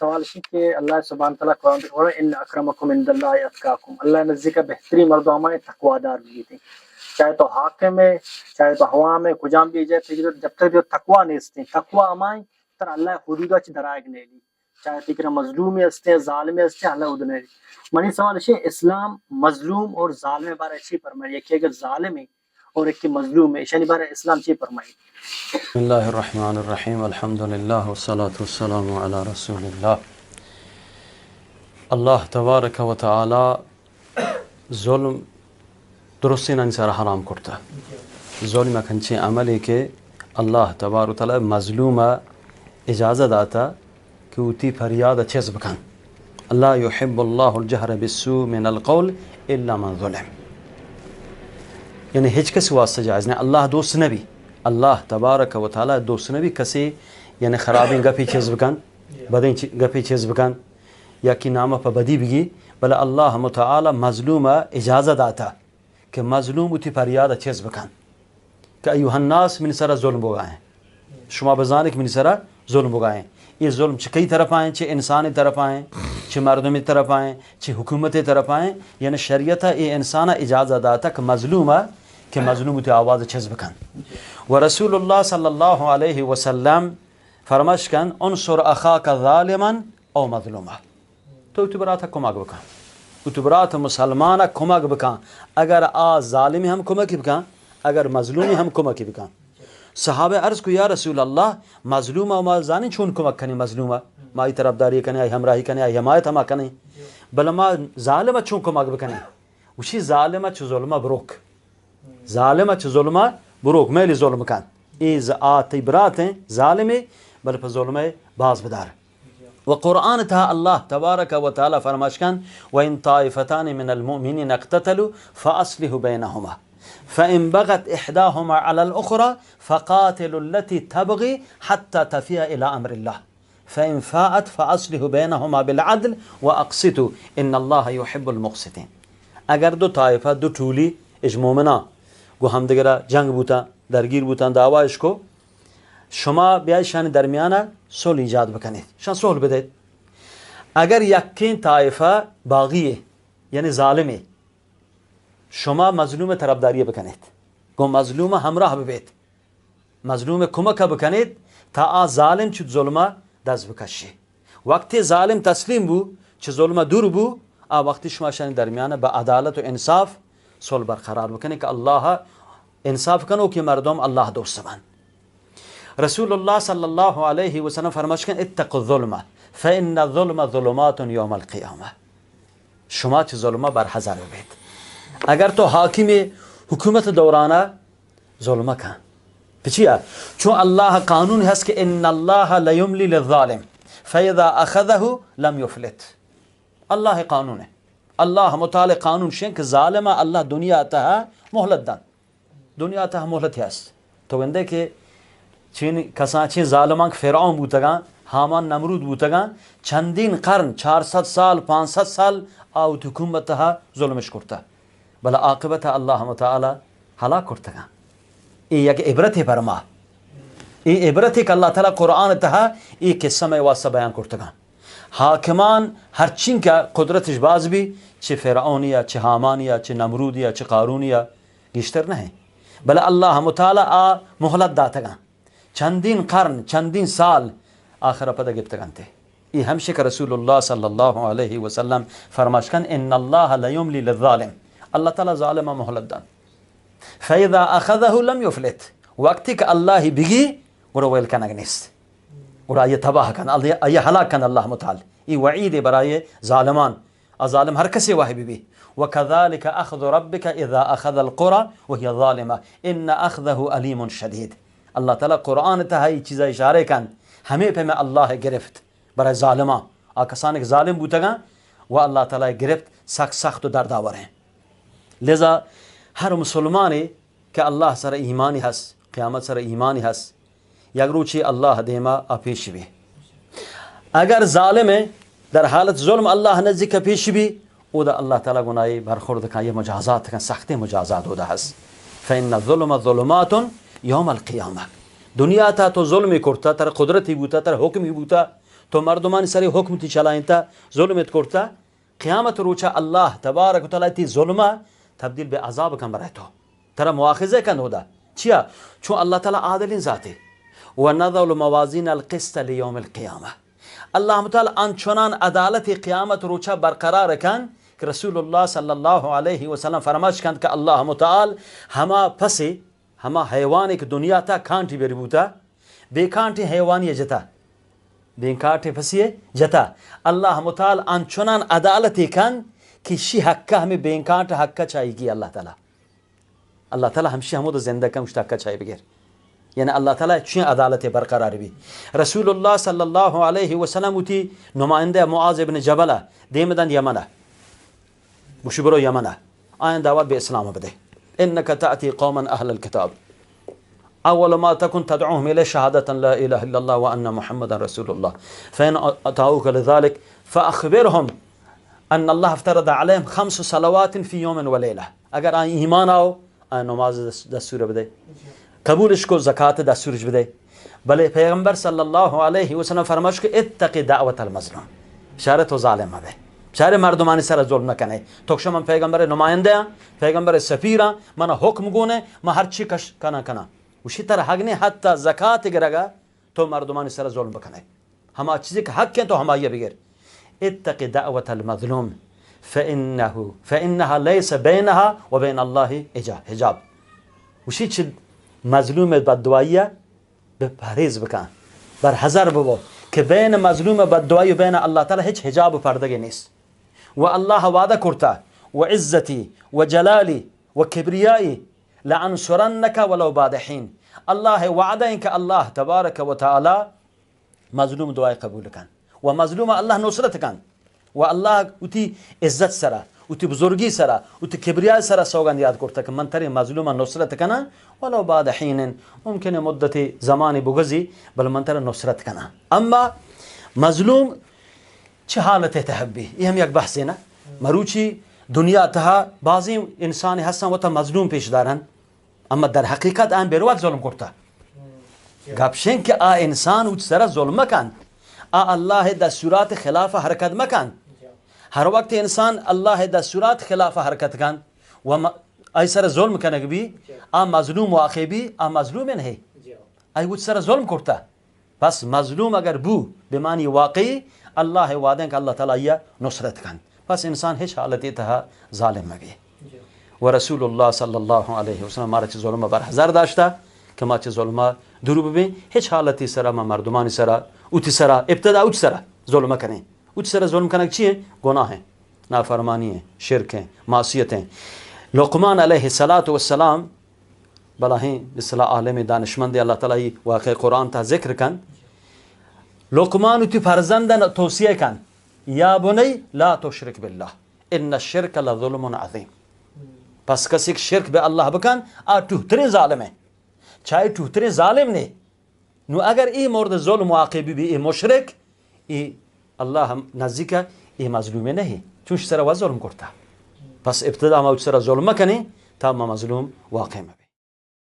सवाल है कि अल्लाह सुब्हान तआला कुरान में कहता है इन अक्रमकुम इंदल्लाहि अतकाकुम, अल्लाह नज़दीक बेहतरीन मर्दों में तकवादार भी थे। चाहे तो हाकिम में, चाहे तो हवा में कुजाम भी जाए, जब तक जो तकवा नहीं इसते तकवा अमाय तर अल्लाह हुदूदा च दरायग नहीं ली, चाहे तिकरा मजलूम हस्ते जालिम हस्ते अल्लाह उदने मनी सवाल है इस्लाम मजलूम और जालिम बारे अच्छी फरमाई कि अगर जालिम है और एक की मजलूम है शनि बारे इस्लाम ची फरमाई। बिस्मिल्लाहिर्रहमानिर्रहीम अल्हम्दुलिल्लाह वस्सलातु वस्सलामु अला रसूलिल्लाह। अल्लाह तबारक व तआला जुल्म दुरुस्ती इंसान हराम करता। जुल्म कंचे अमल के अल्लाह तबारक व तआला मजलूमा इजाज़त आता कि उती फरियाद अच्छे से बखान। अल्लाह युहिब्बुल्लाहुल जहर बिस्सू मिनल क़ौल इल्ला मन ज़ुलिम, यानी हिच कस वास्ते जायज़ नहीं। अल्लाह दोस्त नबी अल्लाह तबारक व तआला दोस्त नबी कसे यानी खराबी गपी चीज़ बकान बदे गपी चीज़ बकान या कि नाम पर बदी बिगी भला अल्लाह मुतआला मजलूमा इजाज़त आता कि मजलूम उती फरियाद अच्छे से बकान कि अय्युहन्नास मिन सरा जुल्म बुगाएं शुमा बजान मिन सरा जुल्म बुगाएं। ये जुल्म च कई तरफ आएँ, चे इंसान तरफ आएँ, चे मर्दमी तरफ आएँ, चे हुकूमत तरफ आएँ, यानी शरीयत ये इंसान इजाज़त आता कि मजलूमा कि मजलूम उती आवाज़ अच्छे से बकान। व रसूलुल्लाह सल्लल्लाहु अलैहि वसल्लम फरमाश कन उनसुर अखाका ज़ालिमन औ मज़लूमा, तो उतबरात कुमक बका उतबरात मुसलमान कुमक बका अगर आ ज़ालिम हम कुमक बका अगर मजलूम हम कुमक बका। सहाबे अर्ज़ को या रसूल अल्लाह मजलूमा व जानी छून कुमक कने मजलूमा माई तरफदारी कने आई हमराही कने आई हमायत हम कने बलमा ज़ालिम छून कुमक बकने उसी ज़ालिम च जुल्म बरोक ज़ालिम च जुल्म बरोक मेली जुल्म कान इज आती बरातें ज़ालिमे बल पर जुल्म बाज बदार व कुरान था अल्लाह तबारक व तआला फरमाश कन व इन ताइफतान मिनल मुमिनीन इक़्ततलू फ़अस्लिहू बैनहुमा फ़इन बग़त इहदाहुमा अलल उख़रा फ़क़ातिलू अल्लती तबग़ी हत्ता तफ़िया इला अम्रिल्लाह फ़इन फ़ाअत फ़अस्लिहू बैनहुमा बिलअदल व अक़सितू इन्नल्लाह युहिब्बुल मुक़सितीन। अगर दो ताइफा दो टूली इज मोमिना गो हम दिगरा जंग बूता दरगीर बूता दावा इसको शुमा ब्याज शान दरमियाना सोल ईजाद बकने शान सोल बदेत। अगर यक्कें ताइफा बागी यानी ज़ालिम शुमा मजलूम तरफदारी बकनेत गो मजलूम हमराह बेत मजलूम कुमक बकनेत था आ ज़ालिम च जुल्मा दस बकशे वक्त ज़ालिम तस्लीम बू च जुल्मा दूर बू आ वक्त शुमा शान दरमियाना बा अदालत व इंसाफ सोल बरकरार बकने का अल्लाह इंसाफ कनो कि मर्दोम अल्लाह दोस्त बन। रसूलुल्लाह सल्लल्लाहु अलैहि वसल्लम फरमाश कन इत्तक़ुज़्ज़ुल्म फ़इन्न ज़ुल्म ज़ुलुमातुन यौमल क़ियामा, शुमा च जुल्म बर हजार बेत। अगर तो हाकिम हुकूमत दौराना जुल्म का पिछिया चो अल्लाह कानून हस कि इन्नल्लाह लयुमली लिज़्ज़ालिम फ़इज़ा अख़ज़हु लम युफ़लित। अल्लाह कानून है अल्लाह मुताले कानून शेख ज़ालिमा अल्लाह दुनिया आता मोहलत दान दुनिया आता मोहलत हस तो वंदे के चीन कसाची ज़ालिमा फ़िरऔन बूतगा हामान नमरूद बूतगा चंदीन कर्न 400 साल 500 साल आउट हुकूमत जुल्मश करता भला आक़िबत अल्लाह मुताला हलाक करता। ये एक इबरत है फरमा ये इबरत है कि अल्लाह ताला कुरान तहा ये किस्सा में वास्ता बयान करता। हाकिमान हर चीन का कुदरत बाज भी चे फ़िरऔनिया चे हामानिया चे नमरूदिया चे कारूनिया गिश्तर नहीं भला अल्लाह मुताला आ मोहलत दातगा चंदीन कर्न चंदीन साल आखिर पद गिफ्तगनते। ये हमशे का रसूलुल्लाह सल्लल्लाहु अलैहि वसल्लम फरमाश कन इन्नल्लाह लयुमली लिज़्ज़ालिम अल्लाह ताला ज़ालिमा मोहलत दान फ़इज़ा अख़ज़हु लम युफ़लित वक्त का अल्लाह ही बिगी और वेल कन अगनिस्त और आये तबाह कन आये हलाक कन अल्लाह मुताल ये वईद बराए ज़ालिमान अज़ालिम हर कसे वाहि भी व कज़ालिक अख़्ज़ु रब्बिका इज़ा अख़ज़ल क़ुरा व हिय ज़ालिमा इन्न अख़्ज़हु अलीमुन शदीद। अल्लाह ताला कुरान तहा ये चीज़ा इशारे कन हमें पे में अल्लाह गिरफ्त बराए ज़ालिमा आकसान के ज़ालिम बूतगा व अल्लाह ताला गिरफ्त सख्त सख्त दर्दावर हैं। लिज़ा हर मुसलमान के अल्लाह सर ईमान हस क़यामत सर ईमान हस यगरूची अल्लाह देमा अपेश भी अगर ज़ालिम दर हालत जुल्म अल्लाह नज़दीक पेश भी उदा अल्लाह ताला गुनाही बरखुर्द का ये मुजाज़ात का सख्त मुजाज़ात उदा हस फ़इन्न ज़ुल्म ज़ुलुमातुन यौमल क़ियामा दुनिया था तो जुल्म करता तर कुदरत ही बूता तर हुक्म ही बूता تو مردمان سری حکم تی چلاینتا ظلمت کرتا قیامت روچا الله تبارک و تعالی تی ظلمه تبدیل به عذاب کن برای تو ترا مؤاخذه کن هدا چیا چون الله تعالی عادل ذاته و نضع موازین القسط لیوم القیامه الله تعالی آنچنان عدالت قیامت روچا برقرار کن که رسول الله صلی الله علیه و سلم فرمایش کند که الله متعال همه پسی همه حیوانی که دنیا تا کانتی بری بودا بے کانتی حیوانی جتا بے کانتی پسی جتا الله متعال آنچنان عدالت کن که شی حقه ہمیں بے کانت حقه چاہیے اللہ تعالی ہمشی ہمود زندہ کا مشتاق چاہیے بغیر یعنی اللہ تعالی چی عدالت برقرار بھی رسول اللہ صلی اللہ علیہ وسلم تی نمائندہ معاذ ابن جبل دیمدن یمنہ مشبرو یمنہ آئین دعوت بے اسلام بدے انك تأتي قوما اهل الكتاب اول ما تكن تدعوهم الى شهادة لا اله الا الله وان محمدا رسول الله فان اتاوك لذلك فاخبرهم ان الله افترض عليهم 5 صلوات في يوم وليله اگر آئین ایمان آو آئین نماز دستور بده قبولش کو زکات دستورش بده بله پیغمبر صلی الله علیه و سلم فرمایش که اتقی دعوت المظلوم اشاره تو ظالم مبه اشاره مردمانی سر ظلم نکنه تو من پیغمبر نماینده پیغمبر سفیرا من حکم گونه من هر چی کش کنه وشی تر حق نه حتی زکات گرگا تو مردمانی سر ظلم بکنه همه چیزی که حق تو همایه بگیر اتقی دعوت المظلوم فإنها ليس بينها وبين الله حجاب وشی چی مظلوم بددعایه به پرهیز بکن بر حذر ببو که بین مظلوم بددعایی و بین الله تعالی هیچ حجاب و پردگی نیست و الله وعده کرده و عزتی و جلالی و کبریایی لانصرنک ولو بعد حین الله وعده این که الله تبارک و تعالی مظلوم دعای قبول کن و مظلوم الله نصرت کن و الله اوتی عزت سره اوتی بزرگی سره اوتی کبریای سره سوگند یاد کرده که من تری مظلوم نصرت کنه ولو بعد حین ممکنه مدت زمانی بگذی بل من تر نصرت کنه اما مظلوم چه حالت تهبی این هم یک بحثی نه مروچی دنیا تها بعضی انسانی هستن و تا مظلوم پیش دارن اما در حقیقت آن بیروت ظلم کرده گپشن که انسان اوت سره ظلم مکن الله دستورات خلاف حرکت مکن هر وقت انسان الله دستورات خلاف حرکت کن و ایسر ظلم کنه بی مظلوم واقع بی مظلوم نه ای بود سر ظلم کرده پس مظلوم اگر بو به معنی واقعی الله وعده که الله تعالی نصرت کن پس انسان هیچ حالتی تها ظالم مبی و رسول الله صلی الله علیه و سلم ما را چه ظلم بر حذر داشته که ما چه ظلم درو ببین هیچ حالتی سره ما مردمان سره اوتی سره ابتدا اوت سره ظلم کنه اوت سره ظلم کنه چیه گناه ہے نافرمانی ہے شرک ہے معصیت ہے لقمان علیہ السلام بلاہیں اصلاح عالم دانشمند اللہ تعالی واقع قرآن تا ذکر کن لقمان تی فرزندن توصیه کن یا بنی لا تشرک بالله ان الشرک لظلم عظیم پس کسی که شرک به الله بکن توتری ظالم ہے چاہے توتری ظالم نے نو اگر ای مورد ظلم واقع بھی ای مشرک ای الله نزدیک ای مظلوم نہیں چونش سر و ظلم کرتا پس ابتدا ما سر ظلم کنی تا ما مظلوم واقع میں